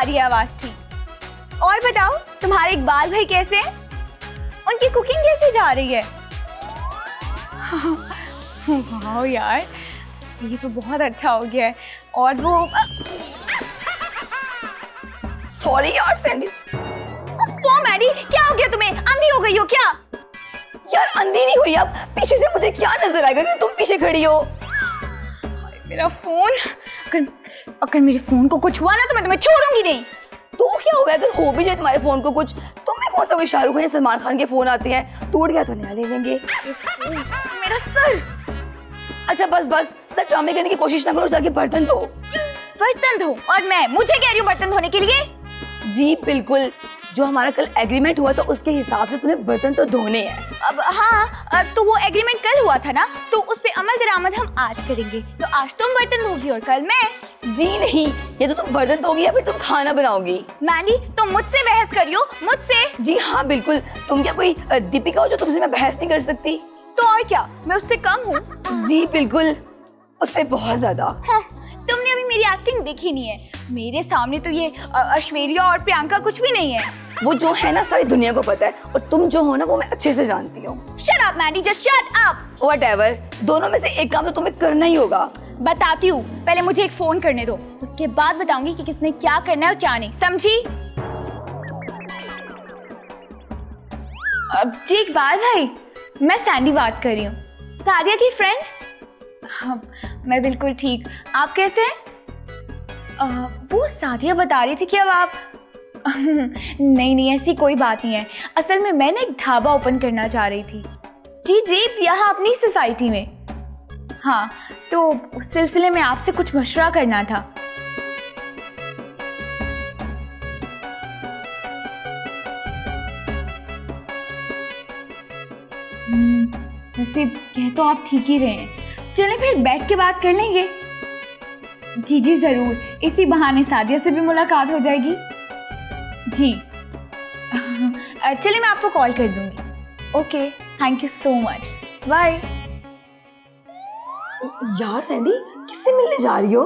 रही है आवाज ठीक। और बताओ तुम्हारे इकबाल भाई कैसे हैं? उनकी कुकिंग कैसे जा रही है? वाह यार, ये तो बहुत अच्छा हो गया है। और वो सॉरी यार सैंडी। वो मैडी, क्या हो गया तुम्हें? अंधी हो गई हो क्या? यार अंधी नहीं हुई, अब पीछे से मुझे क्या नजर आएगा कि तुम पीछे खड़ी हो? मेरा फोन, अगर मेरे फोन को कुछ हुआ ना तो मैं तुम्हें छोड़ूंगी नहीं। तो क्या हुआ अगर हो भी जाए तुम्हारे फोन को कुछ? तुम्हें कौन सा कोई शाहरुख खान या सलमान खान के फोन आते हैं, टूट गया तो नया ले लेंगे। मेरा सर। अच्छा बस बस, ड्रामे करने की कोशिश ना करो, जाके बर्तन धो। बर्तन धो? और मैं मुझे कह रही हूँ बर्तन धोने के लिए? जी बिल्कुल, जो हमारा कल एग्रीमेंट हुआ था उसके हिसाब से तुम्हें बर्तन तो धोने हैं। अब हाँ, तो वो एग्रीमेंट कल हुआ था ना, तो उस पे अमल दरामद हम आज करेंगे। तो आज तुम बर्तन धोगी और कल मैं। जी नहीं, ये तो तुम बर्तन धोगी या फिर तुम खाना बनाओगी? मैंडी, तुम मुझसे बहस करियो, मुझसे? जी हाँ बिल्कुल, तुम क्या कोई दीपिका हो जो तुमसे मैं बहस नहीं कर सकती? तो और क्या, मैं उससे कम हूँ? जी बिल्कुल, उससे बहुत ज्यादा। हाँ, तुमने अभी मेरी एक्टिंग देखी नहीं है। मेरे सामने तो ये ऐश्वर्या और प्रियंका कुछ भी नहीं है। वो जो है ना सारी दुनिया को पता है, और तुम जो हो ना वो मैं अच्छे से जानती हूँ। Shut up Maddy, just shut up. Whatever, दोनों में से एक काम तो तुम्हें करना ही होगा। बताती हूँ, पहले मुझे एक फोन करने दो, उसके बाद बताऊंगी कि किसने क्या करना है और क्या नहीं, समझी? जी इकबाल भाई, मैं सैंडी बात कर रही हूँ, सादिया की फ्रेंड। हाँ, मैं बिल्कुल ठीक, आप कैसे हैं? वो सादिया बता रही थी कि अब आप नहीं नहीं, ऐसी कोई बात नहीं है। असल में मैं ना एक ढाबा ओपन करना चाह रही थी। जी जी, यहाँ अपनी सोसाइटी में। हाँ, तो उस सिलसिले में आपसे कुछ मशवरा करना था। वैसे कह तो आप ठीक ही रहे हैं, चलें फिर बैठ के बात कर लेंगे। जी जी जरूर, इसी बहाने सादिया से भी मुलाकात हो जाएगी। जी चलिए, मैं आपको कॉल कर दूंगी। Okay, thank you so much, bye. यार सैंडी, किससे मिलने जा रही हो?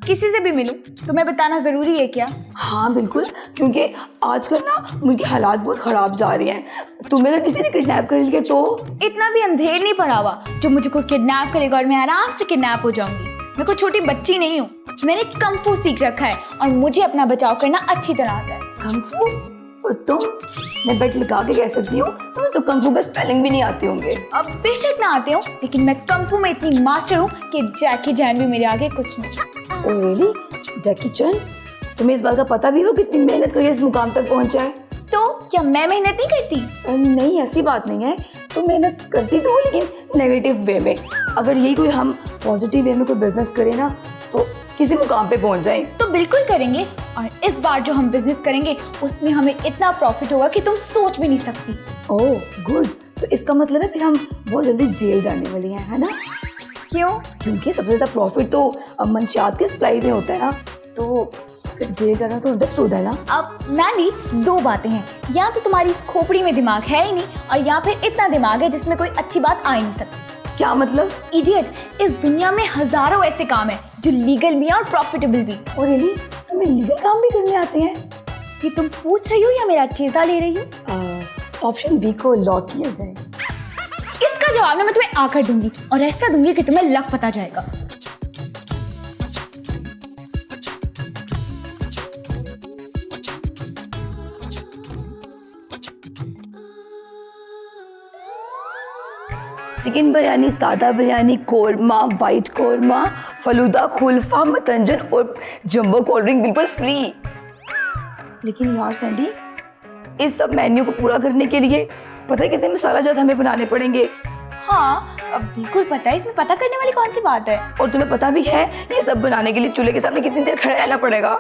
किसी से भी मिलूं तुम्हें बताना जरूरी है क्या? हाँ बिल्कुल, क्योंकि आजकल ना मुल्क की हालात बहुत खराब जा रही हैं। तुम्हें अगर किसी ने किडनैप कर लिया तो? इतना भी अंधेर नहीं पड़ा हुआ जो मुझे कोई किडनैप करेगा और मैं आराम से किडनैप हो जाऊंगी। मैं कोई छोटी बच्ची नहीं हूँ, मैंने कंफू सीख रखा है और मुझे अपना बचाव करना अच्छी तरह आता है। कंफू? और तुम? मैं बेट लगा के कह सकती हूँ तुम्हें तो कंफू का स्पेलिंग भी नहीं आते होंगे। अब बेशक ना आते हो, लेकिन मैं कंफू में इतनी मास्टर हूँ कि जैकी चैन भी मेरे आगे कुछ नहीं। Oh really? Jackie Chan? तुम्हें इस बात का पता भी हो कितनी मेहनत करके इस मुकाम तक पहुंचा है? तो क्या मैं मेहनत नहीं करती? नहीं, ऐसी बात नहीं है, तुम मेहनत करती तो हो लेकिन नेगेटिव वे में। अगर यही कोई हम पॉजिटिव वे में कोई बिजनेस करें ना तो किसी मुकाम पे पहुंच जाए। तो बिल्कुल करेंगे, और इस बार जो हम बिजनेस करेंगे उसमें हमें इतना प्रॉफिट होगा कि तुम सोच भी नहीं सकती। ओह गुड, तो इसका मतलब है फिर हम बहुत जल्दी जेल जाने वाली हैं, है ना? क्यों? क्योंकि सबसे ज्यादा प्रॉफिट तो मंशियात की सप्लाई में होता है ना, तो फिर जेल जाना तो अंडरस्टूड है ना। अब मैंडी, दो बातें हैं, या तो तुम्हारी इस खोपड़ी में दिमाग है ही नहीं, और या फिर इतना दिमाग है जिसमें कोई अच्छी बात आ ही नहीं सकती। क्या मतलब? इडियट, इस दुनिया में हजारों ऐसे काम हैं जो लीगल भी हैं और प्रॉफिटेबल भी। और रियली तुम्हें लीगल काम भी करने आते हैं? ये तुम पूछ रही हो या मेरा चेज़ा ले रही हो? ऑप्शन बी को लॉक किया जाए। इसका जवाब ना मैं तुम्हें आकर दूंगी, और ऐसा दूंगी कि तुम्हें लग पता जाएगा। चिकन बिरयानी, सादा बिरयानी, कोरमा, वाइट कोरमा, फलूदा, कुल्फा, मतंजन और जंबो कोल्ड ड्रिंक बिल्कुल फ्री। लेकिन यार सैंडी, इस सब मेन्यू को पूरा करने के लिए पता है कितने मसाला जात हमें बनाने पड़ेंगे? हाँ, अब बिल्कुल पता है, इसमें पता करने वाली कौन सी बात है? और तुम्हें पता भी है ये सब बनाने के लिए चूल्हे के सामने कितनी देर खड़े रहना पड़ेगा?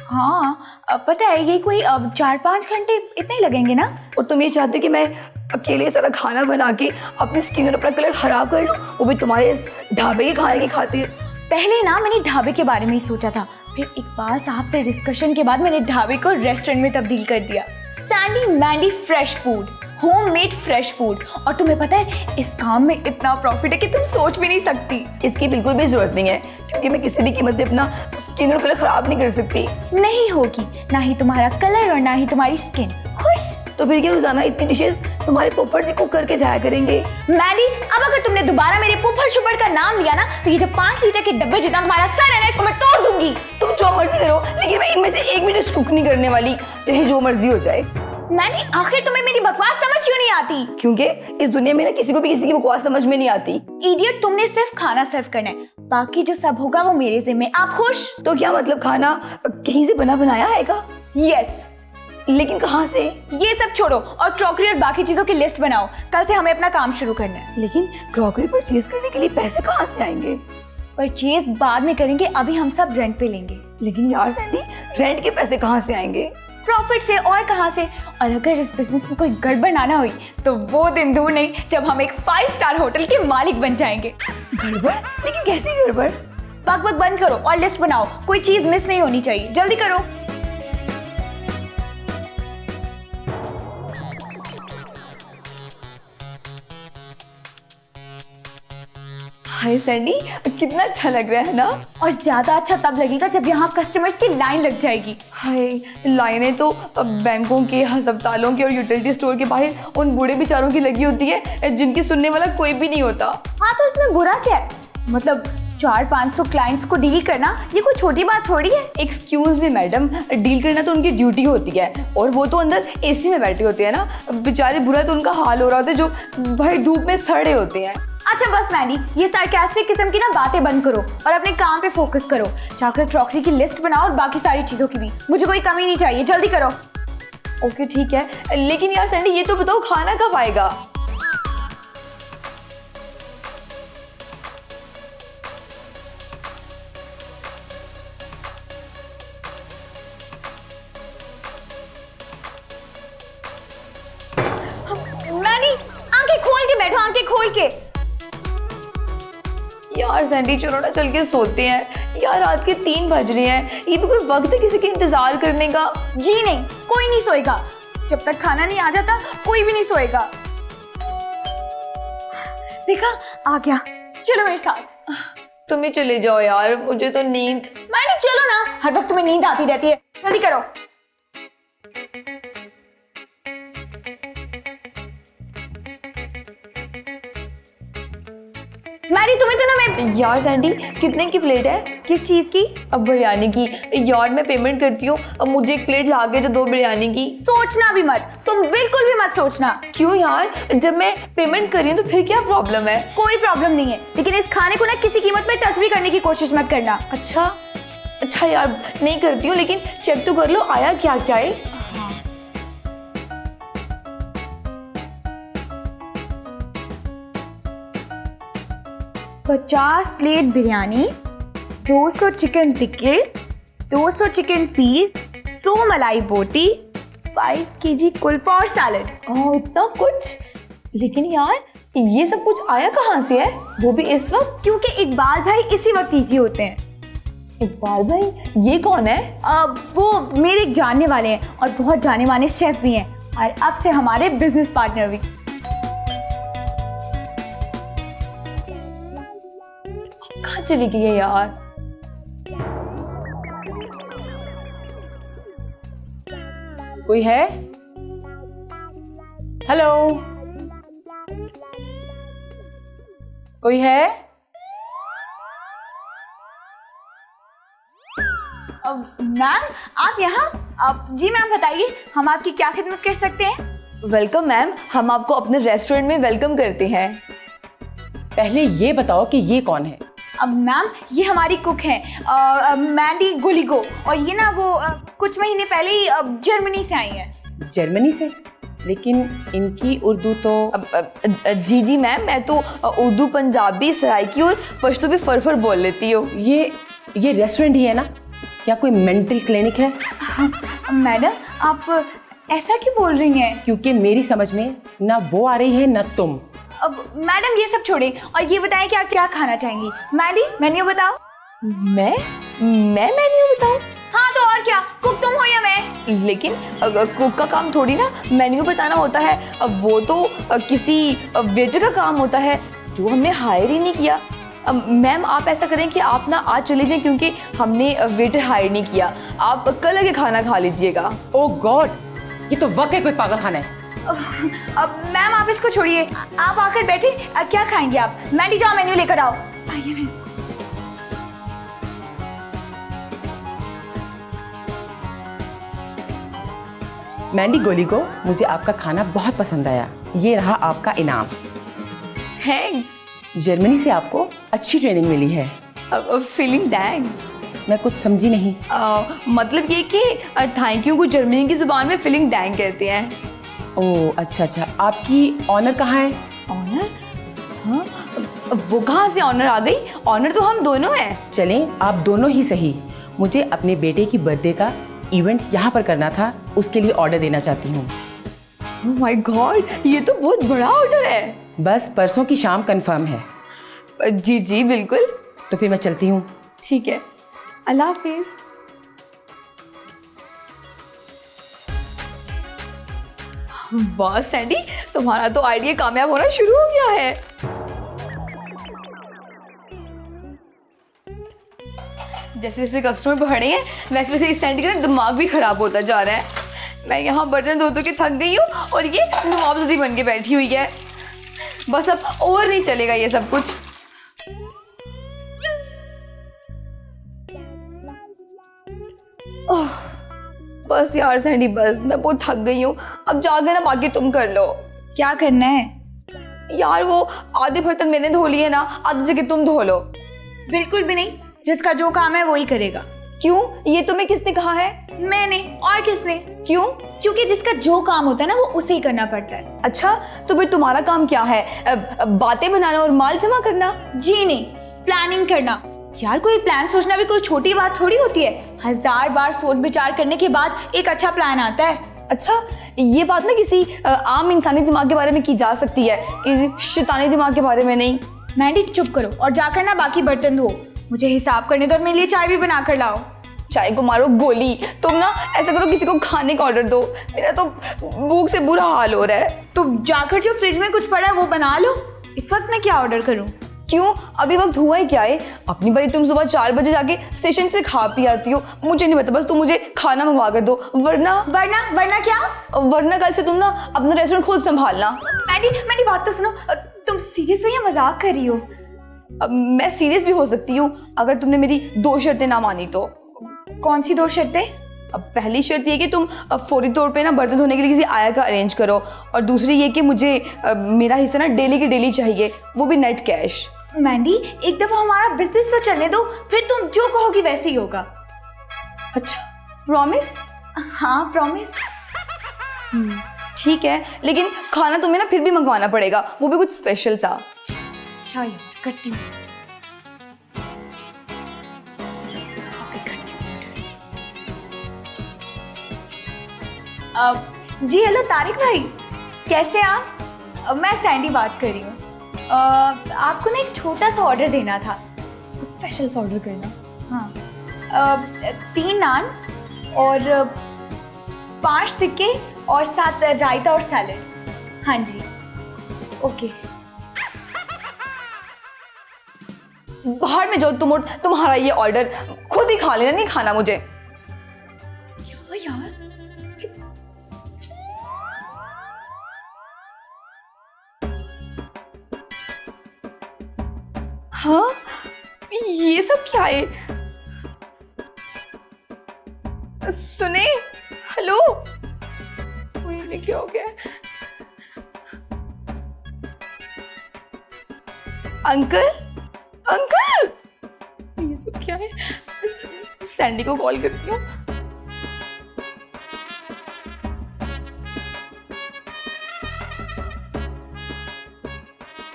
हाँ, अब पता है, ये कोई अब 4-5 घंटे इतने ही लगेंगे ना? और तुम ये चाहते हो कि मैं अकेले सारा खाना बना के अपनी स्किन और अपना कलर खराब कर लूं, वो भी तुम्हारे इस ढाबे के खाने की खातिर? पहले ना मैंने ढाबे के बारे में ही सोचा था, फिर इकबाल साहब से डिस्कशन के बाद मैंने ढाबे को रेस्टोरेंट में तब्दील कर दिया। Sandy Mandy fresh food, homemade fresh food. और तुम्हें पता है इस काम में इतना प्रॉफिट है कि तुम सोच भी नहीं सकती। इसकी बिल्कुल भी जरूरत नहीं है, क्योंकि मैं किसी भी कीमत पे अपना स्किन और कलर खराब नहीं कर सकती। नहीं होगी, ना ही तुम्हारा कलर और ना ही तुम्हारी स्किन। खुश? तो फिर क्या रोजाना इतनी डिशेस तुम्हारे पोपट जी कुक करके जाया करेंगे? मैडी, अब अगर तुमने दोबारा मेरे पुफर शुपर का नाम लिया ना, तो ये जो 5 लीटर के डब्बे जितना तुम्हारा सर है ना, इसको मैं तोड़ दूंगी। तुम जो मर्जी करो, लेकिन मैं इनमें से एक भी डिश कुक नहीं करने वाली, चाहे जो मर्जी हो जाए। मैडी, आखिर तुम्हें मेरी बकवास समझ क्यों नहीं आती? क्योंकि इस दुनिया में ना किसी को भी किसी की बकवास समझ में नहीं आती। इडियट, तुमने सिर्फ खाना सर्व करना है, बाकी जो सब होगा वो मेरे जिम्मे। आप खुश? तो क्या मतलब खाना कहीं से बना बनाया आएगा? यस। लेकिन कहाँ से? ये सब छोड़ो और क्रॉकरी और बाकी चीजों की लिस्ट बनाओ, कल से हमें अपना काम शुरू करना है। लेकिन क्रॉकरी परचेज करने के लिए पैसे कहाँ से आएंगे? परचेज बाद में करेंगे, अभी हम सब रेंट पे लेंगे। लेकिन यार सैंडी, रेंट के पैसे कहाँ से आएंगे? प्रॉफिट से, और कहाँ से? और अगर इस बिजनेस में कोई गड़बड़ ना हुई तो वो दिन दूर नहीं जब हम एक 5 स्टार होटल के मालिक बन जाएंगे। गड़बड़? लेकिन कैसी गड़बड़? बक बंद करो और लिस्ट बनाओ, कोई चीज मिस नहीं होनी चाहिए, जल्दी करो। हाय सैंडी, कितना अच्छा लग रहा है ना? और ज्यादा अच्छा तब लगेगा जब यहाँ कस्टमर्स की लाइन लग जाएगी। हाय, लाइनें तो बैंकों के, अस्पतालों के और यूटिलिटी स्टोर के बाहर उन बूढ़े बेचारों की लगी होती है, जिनकी सुनने वाला कोई भी नहीं होता। हाँ, तो इसमें बुरा क्या है? मतलब 400-500 क्लाइंट्स को डील करना ये कोई छोटी बात थोड़ी है। एक्सक्यूज मी मैडम, डील करना तो उनकी ड्यूटी होती है, और वो तो अंदर एसी में बैठे होते हैं ना, बेचारे बुरा तो उनका हाल हो रहा होता है, जो भाई धूप में सड़े होते हैं। अच्छा बस मैडी, ये सार्कास्टिक किस्म की ना बातें बंद करो और अपने काम पे फोकस करो। जाकर क्रॉकरी की लिस्ट बनाओ और बाकी सारी चीजों की भी। मुझे कोई कमी नहीं चाहिए, जल्दी करो। ओके ठीक है, लेकिन यार सैंडी, ये तो बताओ खाना कब आएगा? मैडी, आंखें खोल के बैठो, आंखें खोल के। यार सैंडी, चलो ना चल के सोते हैं यार, रात के 3 बज रहे हैं। ये भी कोई वक्त है किसी के इंतजार करने का? जी नहीं, कोई नहीं सोएगा जब तक खाना नहीं आ जाता, कोई भी नहीं सोएगा। देखा, आ गया, चलो मेरे साथ। तुम ही चले जाओ यार, मुझे तो नींद। मैडी चलो ना, हर वक्त तुम्हें नींद आती रहती है, जल्दी करो। मैडी, तुम्हें तो ना मैं। यार सैंडी, कितने की प्लेट है? किस चीज की? अब बिरयानी की। यार मैं पेमेंट करती हूँ, अब मुझे एक प्लेट ला के दो, 2 बिरयानी की। सोचना भी मत, तुम बिल्कुल भी मत सोचना। क्यों यार, जब मैं पेमेंट कर रही हूँ तो फिर क्या प्रॉब्लम है? कोई प्रॉब्लम नहीं है, लेकिन इस खाने को ना किसी कीमत पे टच भी करने की कोशिश मत करना। अच्छा यार, नहीं करती हूँ, लेकिन चेक तो कर लो आया क्या क्या है। 50 प्लेट बिरयानी, 200 चिकन टिक्के, 200 चिकन पीस, 100 मलाई बोटी, 5 केजी कुल्फा और सैलेड। ओह, इतना कुछ? लेकिन यार ये सब कुछ आया कहाँ से है, वो भी इस वक्त? क्योंकि इकबाल भाई इसी वक्त इजी होते हैं। इकबाल भाई, ये कौन है? वो मेरे एक जानने वाले हैं और बहुत जाने माने शेफ भी हैं, और अब से हमारे बिजनेस पार्टनर भी। कहाँ चली गई है यार? कोई है? हेलो, कोई है? मैम, आप यहाँ? जी मैम, बताइए हम आपकी क्या खिदमत कर सकते हैं? वेलकम मैम, हम आपको अपने रेस्टोरेंट में वेलकम करते हैं। पहले ये बताओ कि ये कौन है? मैम, ये हमारी कुक हैं, मैंडी गुलिगो, और ये ना वो कुछ महीने पहले ही जर्मनी से आई हैं। जर्मनी से? लेकिन इनकी उर्दू तो जी मैम, मैं तो उर्दू, पंजाबी, सराइकी और पश्तो भी फरफर बोल लेती हूँ। ये रेस्टोरेंट ही है ना? क्या कोई मेंटल क्लिनिक है? मैडम, आप ऐसा क्यों बोल रही हैं? क्योंकि मेरी समझ में ना वो आ रही है ना तुम। अब मैडम ये सब छोड़े और ये बताएं कि आप क्या खाना चाहेंगी। मैडी, मेन्यू बताओ। मैं मेन्यू बताऊं? हाँ, तो और और क्या, कुक तुम हो या मैं? लेकिन कुक का काम थोड़ी ना मेन्यू बताना होता है। वो तो किसी वेटर का काम होता है जो हमने हायर ही नहीं किया। मैम आप ऐसा करें कि आप ना आज चले जाएं क्योंकि हमने वेटर हायर नहीं किया। आप कल आके खाना खा लीजिएगा। ओह गॉड, ये तो वाकई कोई पागल खाना है। अब मैम आप इसको छोड़िए, आप आकर बैठे। क्या खाएंगे आप? मैंडी जाओ मेन्यू लेकर आओ। आइए मैम। मैंडी गोली को मुझे आपका खाना बहुत पसंद आया। ये रहा आपका इनाम। थैंक्स। जर्मनी से आपको अच्छी ट्रेनिंग मिली है। Feeling dang. मैं कुछ समझी नहीं। मतलब ये कि थैंक यू को जर्मनी की जुबान में फीलिंग डैंग कहते हैं। ओह अच्छा अच्छा, आपकी ऑनर कहाँ है? ऑनर? हाँ, वो कहाँ से ऑनर आ गई? ऑनर तो हम दोनों हैं। चलें, आप दोनों ही सही। मुझे अपने बेटे की बर्थडे का इवेंट यहाँ पर करना था, उसके लिए ऑर्डर देना चाहती हूँ। ओह माय गॉड, ये तो बहुत बड़ा ऑर्डर है। बस परसों की शाम कंफर्म है। जी जी बिल्कुल। तो फिर मैं चलती हूँ। ठीक है, अल्लाह हाफिज। वाह सैंडी, तुम्हारा तो आइडिया कामयाब होना शुरू हो गया है। जैसे जैसे कस्टमर बढ़े हैं वैसे वैसे इस सैंडी का दिमाग भी खराब होता जा रहा है। मैं यहाँ बर्तन धो के थक गई हूँ और ये नवाबजदी बन के बैठी हुई है। बस अब और नहीं चलेगा ये सब कुछ। ओह, बस यार सैंडी बस, मैं बहुत थक गई हूँ। अब जाकर ना बाकी तुम कर लो। क्या करना है? यार वो आधे बर्तन मैंने धो लिए ना, आधी जगह तुम धो लो। बिल्कुल भी नहीं, जिसका जो काम है वो ही करेगा। क्यों? ये तुम्हें किसने कहा है? मैंने, और किसने? क्यों? क्योंकि जिसका जो काम होता है ना वो उसे ही करना पड़ता है। अच्छा, तो फिर तुम्हारा काम क्या है? बातें बनाना और माल जमा करना? जी नहीं, प्लानिंग करना। यार कोई प्लान सोचना भी कोई छोटी बात थोड़ी होती है। 1000 बार सोच विचार करने के बाद एक अच्छा प्लान आता है। अच्छा, ये बात ना किसी आम इंसानी दिमाग के बारे में की जा सकती है, किसी शैतानी दिमाग के बारे में नहीं। मैंडी चुप करो और जाकर ना बाकी बर्तन धो। मुझे हिसाब करने दो और मेरे लिए चाय भी बना कर लाओ। चाय को मारो गोली। तुम ना ऐसा करो, किसी को खाने का ऑर्डर दो। मेरा तो भूख से बुरा हाल हो रहा है। तो जाकर जो फ्रिज में कुछ पड़ा है वो बना लो। इस वक्त मैं क्या ऑर्डर करूं? क्यों? अभी वक्त हुआ ही क्या है? अपनी बारी तुम सुबह 4 बजे जाके स्टेशन से खा पी आती हो। मुझे नहीं पता, बस तुम मुझे खाना मंगवा कर दो, वरना वरना क्या? वरना कल से तुम ना अपना रेस्टोरेंट खुद संभालना। मैंडी बात तो सुनो। तुम सीरियस हो या मजाक कर रही हो? मैं सीरियस भी हो सकती हूँ अगर तुमने मेरी 2 शर्तें ना मानी तो। कौन सी 2 शर्तें? अब पहली शर्त ये कि तुम फौरी तौर पे ना बर्तन धोने के लिए किसी आया का अरेंज करो, और दूसरी ये कि मुझे मेरा हिस्सा ना डेली की डेली चाहिए, वो भी नेट कैश। मैंडी एक दफा हमारा बिजनेस तो चलने दो, फिर तुम जो कहोगी वैसे ही होगा। अच्छा, प्रॉमिस? हाँ प्रॉमिस। ठीक है, लेकिन खाना तुम्हें ना फिर भी मंगवाना पड़ेगा, वो भी कुछ स्पेशल सा। अच्छा यार, करती हूँ। जी हेलो तारिक भाई, कैसे आप? मैं सैंडी बात कर रही हूँ। आपको ना एक छोटा सा ऑर्डर देना था। कुछ स्पेशल सा ऑर्डर करना? हाँ, 3 नान और 5 टिक्के और 7 रायता और सैलेड। हाँ जी, ओके। बाहर में जाओ तुम, और तुम्हारा ये ऑर्डर खुद ही खा लेना, नहीं खाना मुझे। यार हाँ, ये सब क्या है? सुने, हेलो, मुझे क्या हो गया? अंकल, अंकल, ये सब क्या है? सैंडी को कॉल करती हूँ।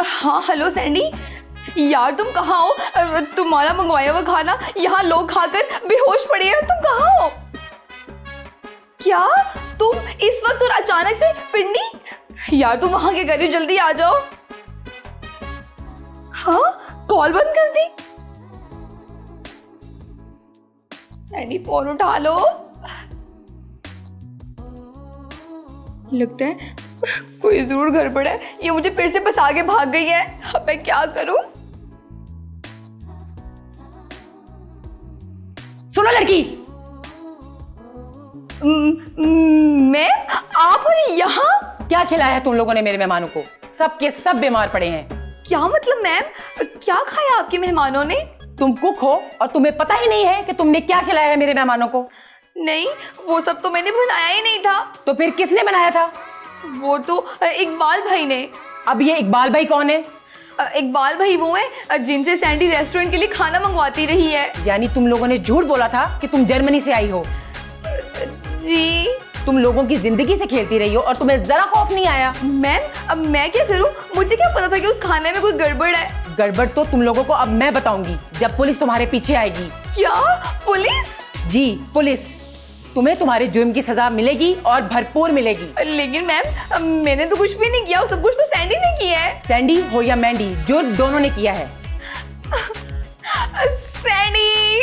हाँ हेलो सैंडी, यार तुम कहाँ हो? तुम्हारा मंगवाया हुआ खाना यहाँ लोग खाकर बेहोश पड़े हैं। तुम कहाँ हो? क्या तुम इस वक्त और अचानक से पिंडी? यार तुम वहां क्या कर रही हो? जल्दी आ जाओ। हाँ, कॉल बंद कर दी। सैंडी फोन उठा लो। लगता है कोई जरूर गड़बड़ है, ये मुझे फिर से बस आगे भाग गई है। अब मैं क्या करूं? सुनो लड़की, मैम आप और यहाँ? क्या खिलाया है तुम लोगों ने मेरे मेहमानों को? सब के सब बीमार पड़े हैं। क्या मतलब मैम? क्या खाया आपके मेहमानों ने? तुम कुक हो और तुम्हें पता ही नहीं है कि तुमने क्या खिलाया है मेरे मेहमानों को? नहीं, वो सब तो मैंने बनाया ही नहीं था। तो फिर किसने बनाया था? वो तो इकबाल भाई ने। अब ये इकबाल भाई कौन है? इकबाल भाई वो है जिनसे सैंडी रेस्टोरेंट के लिए खाना मंगवाती रही है। यानी तुम लोगों ने झूठ बोला था कि तुम जर्मनी से आई हो। जी। तुम लोगों की जिंदगी से खेलती रही हो और तुम्हें जरा खौफ नहीं आया? मैम अब मैं क्या करूं? मुझे क्या पता था कि उस खाने में कोई गड़बड़ है। गड़बड़ तो तुम लोगों को अब मैं बताऊंगी जब पुलिस तुम्हारे पीछे आएगी। क्या? पुलिस? जी पुलिस। तुम्हें तुम्हारे जुर्म की सजा मिलेगी और भरपूर मिलेगी। लेकिन मैम मैंने तो कुछ भी नहीं किया, सब कुछ तो सैंडी ने किया है। सैंडी हो या मैंडी, जुर्म दोनों ने किया है। सैंडी